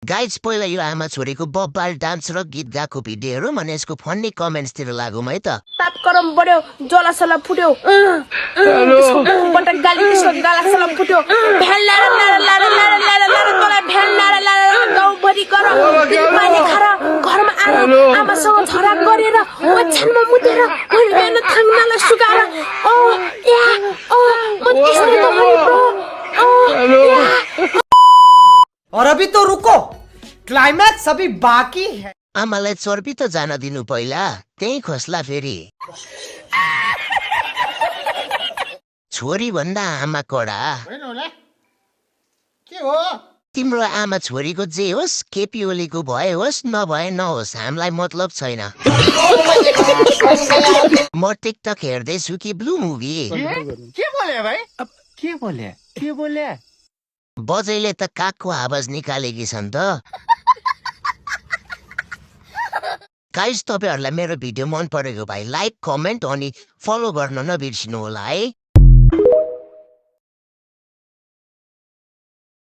Guys पहिला यो आमा छोरीको बब्बाल डान्स र गीत गाएको भिडियोहरू अनि यसको फन्नी कमेन्ट्सतिर लागौँ है त। ताप गरम बढ्यो, जलासला फुट्यो, पटक गाली त्यसको गालासला फुट्यो, भ्यान लारा लारा लारा लारा लारा लारा तँलाई भ्यान लारा लारा लारा गाउँभरि गर, पानी खाएर घरमा आएर आमासँग झगडा गरेर ओछ्यानमा मुतेर मैले बिहान थाङ्नालाई सुकाएर म त्यस्तो त गरेको और अभी तो रुको, क्लाइमैक्स अभी बाकी है। आमालाई चर्पी त जान दिनु पहिला, त्यही खोस्ला फेरि। छोरी भन्दा आमा कडा। के हो तिम्रो आमा छोरीको जे होस्, केपी ओलीको भए होस् नभए नहोस्, हामीलाई मतलब छैन। म टिकटक हेर्दैछु कि ब्लू मुभी। के बोले भाइ के बोले बजैले त कागको आवाज निकालेकी छन् त। गाइस, तपाईहरुलाई मेरो भिडियो मन परेको भए लाइक, कमेन्ट अनि फलो गर्न नबिर्सिनु होला है।